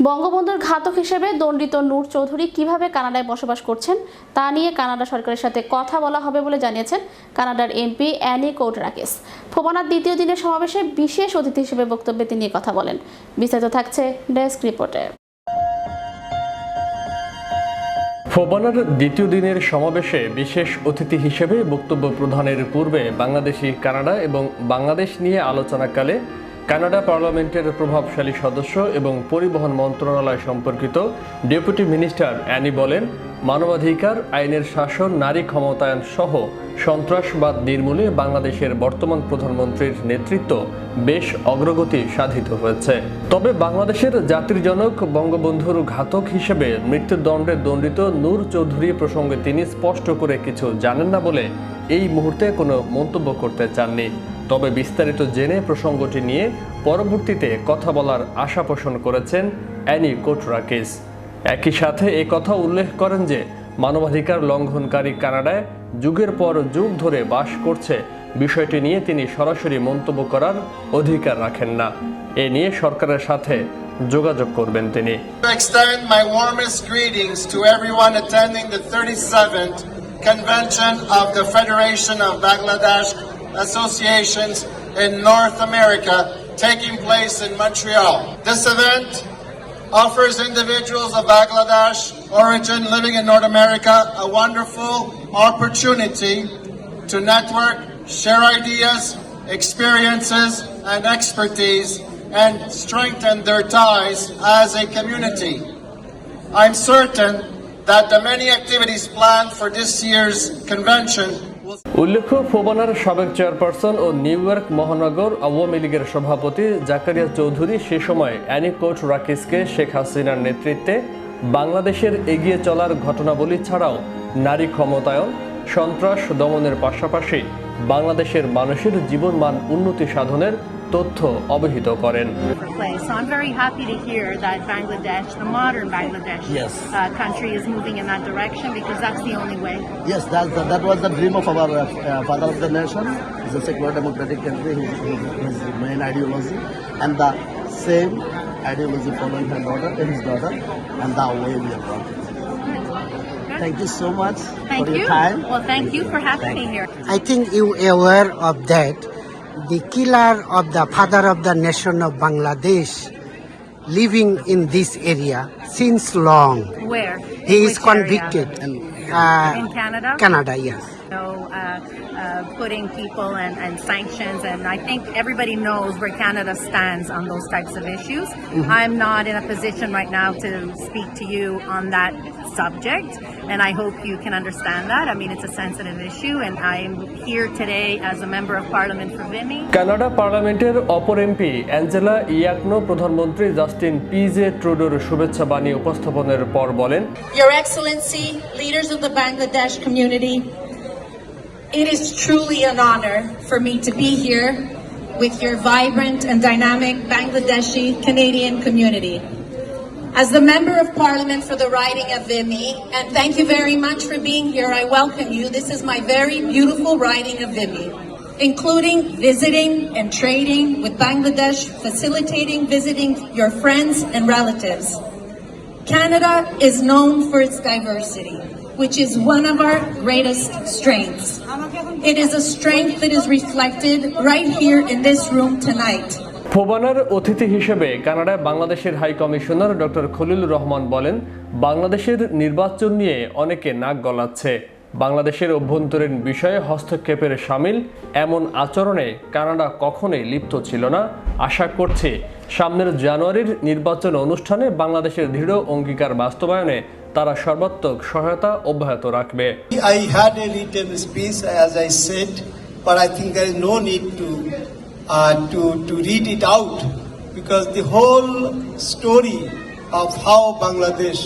বঙ্গবন্ধুর ঘাতক হিসেবে দণ্ডিত নূর চৌধুরী কিভাবে কানাডায় বসবাস করছেন তা নিয়ে কানাডা সরকারের সাথে কথা বলা হবে বলে জানিয়েছেন কানাডার এমপি অ্যানি কোটরাকিস। ফোবানার দ্বিতীয় দিনের সমাবেশে বিশেষ অতিথি হিসেবে বক্তব্যে তিনি কথা বলেন। বিস্তারিত থাকছে ডেস্ক রিপোর্টে। ফোবানার দ্বিতীয় দিনের সমাবেশে বিশেষ অতিথি হিসেবে বক্তব্য প্রদানের পূর্বে বাংলাদেশি কানাডা এবং বাংলাদেশ নিয়ে আলোচনাকালে কানাডা পার্লামেন্টের প্রভাবশালী সদস্য এবং পরিবহন মন্ত্রণালয় সম্পর্কিত ডেপুটি মিনিস্টার অ্যানি বলেন, মানবাধিকার, আইনের শাসন, নারী ক্ষমতায়ন সহ সন্ত্রাসবাদ নির্মূলে বাংলাদেশের বর্তমান প্রধানমন্ত্রীর নেতৃত্ব বেশ অগ্রগতি সাধিত হয়েছে। তবে বাংলাদেশের জাতির জনক বঙ্গবন্ধুর ঘাতক হিসেবে মৃত্যুদণ্ডে দণ্ডিত নূর চৌধুরী প্রসঙ্গে তিনি স্পষ্ট করে কিছু জানেন না বলে এই মুহূর্তে কোনো মন্তব্য করতে চাননি। তবে বিস্তারিত জেনে প্রসঙ্গটি নিয়ে পরবর্তীতে কথা বলার আশা পোষণ করেছেন অ্যানি কোটরাকিস। একই সাথে কথা উল্লেখ করেন যে মানবাধিকার লঙ্ঘনকারী কানাডায় যুগের পর যুগ ধরে বাস করছে, বিষয়টি নিয়ে তিনি সরাসরি মন্তব্য করার অধিকার রাখেন না। এ নিয়ে সরকারের সাথে যোগাযোগ করবেন তিনি। Extend my warmest greetings to everyone attending the 37th Convention of the Federation of Bangladesh Associations in North America taking place in Montreal. This event offers individuals of Bangladesh origin living in North America a wonderful opportunity to network, share ideas, experiences, and expertise, and strengthen their ties as a community. I'm certain that the many activities planned for this year's convention উল্লেখ্য, ফোবানার সাবেক chairperson ও new York মহানগর আওয়ামী লীগের সভাপতি জাকারিয়া চৌধুরী সে সময় Annie কোটরাকিসকে Sheikh হাসিনার নেতৃত্বে বাংলাদেশের এগিয়ে চলার ঘটনাবলী ছাড়াও নারী ক্ষমতায়ন, সন্ত্রাস দমনের পাশাপাশি বাংলাদেশের মানুষের জীবনমান উন্নতি সাধনের তথ্য অবহিত করেন। So I'm very happy to hear that Bangladesh, the modern Bangladesh country, is moving in that direction because that's the only way. Yes, that was the dream of our father of the nation. It's a secular democratic country. His main ideology, and the same ideology following his daughter, and the way we are going. Thank you so much for your time. Well, thank you for having me here. I think you are aware of that. The killer of the father of the nation of Bangladesh living in this area since long. Where? He is Which convicted. In Canada? Canada, yes. Putting people and sanctions, and I think everybody knows where Canada stands on those types of issues. I'm not in a position right now to speak to you on that subject, and I hope you can understand that. I mean, it's a sensitive issue, and I'm here today as a member of Parliament for Vimy. Canada পার্লামেন্টের অপর MP Angela ইয়াকনো প্রধানমন্ত্রী Justin PJ ট্রুডোর শুভেচ্ছা বাণী উপস্থাপনের পর বলেন, Your Excellency, leaders of the Bangladesh community, it is truly an honor for me to be here with your vibrant and dynamic Bangladeshi Canadian community. As the Member of Parliament for the riding of Vimy, and thank you very much for being here, I welcome you. This is my very beautiful riding of Vimy, including visiting and trading with Bangladesh, facilitating visiting your friends and relatives. Canada is known for its diversity, which is one of our greatest strengths. It is a strength that is reflected right here in this room tonight. ফোবানার অতিথি হিসেবে কানাডায় বাংলাদেশের high commissioner doctor Khalilur Rahman বলেন, বাংলাদেশের নির্বাচন নিয়ে অনেকে নাক গলাচ্ছে। বাংলাদেশের অভ্যন্তরীণ বিষয়ে হস্তক্ষেপের শামিল এমন আচরণে কানাডা কখনোই লিপ্ত ছিল না। আশা করছি সামনের জানুয়ারির নির্বাচন অনুষ্ঠানে বাংলাদেশের দৃঢ় অঙ্গীকার বাস্তবায়নে তারা সর্বাত্মক সহায়তা অব্যাহত রাখবে। I had a written speech as I said, but I think there is no need to read it out because the whole story of how Bangladesh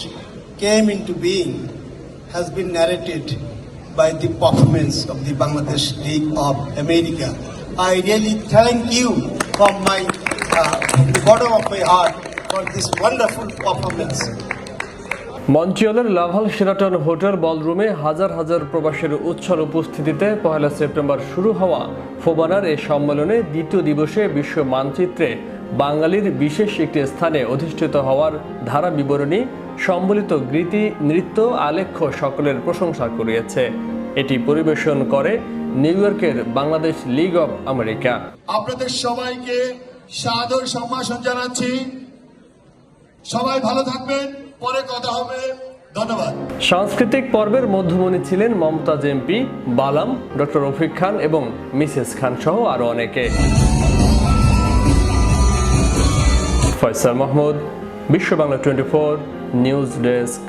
came into being has been narrated by the performance of the Bangladesh League of America. I really thank you from the bottom of my heart for this wonderful performance. মন্ট্রিয়লের Laval Sheraton hotel বলরুমে হাজার হাজার প্রবাসীর উচ্ছল উপস্থিতিতে 1 September শুরু হওয়া ফোবানার এই সম্মেলনে দ্বিতীয় দিবসে বিশ্ব মানচিত্রে বাঙালির বিশেষ একটি স্থানে অধিষ্ঠিত হওয়ার ধারা বিবরণী সম্বলিত গীতি নৃত্য আলেখ্য সকলের প্রশংসা কুড়িয়েছে। এটি পরিবেশন করে নিউ ইয়র্কের বাংলাদেশ লীগ অব আমেরিকা। আপনাদের সবাইকে সাদর সম্ভাষণ জানাচ্ছি। সবাই ভালো থাকবেন, পরে কথা হবে। ধন্যবাদ। সাংস্কৃতিক পর্বের মধ্যমণি ছিলেন মমতাজ এমপি, বালাম, ডক্টর রফিক খান এবং মিসেস খান সহ আরো অনেকে। ফয়সাল মাহমুদ, বিশ্ব বাংলা 24 নিউজ ডেস্ক।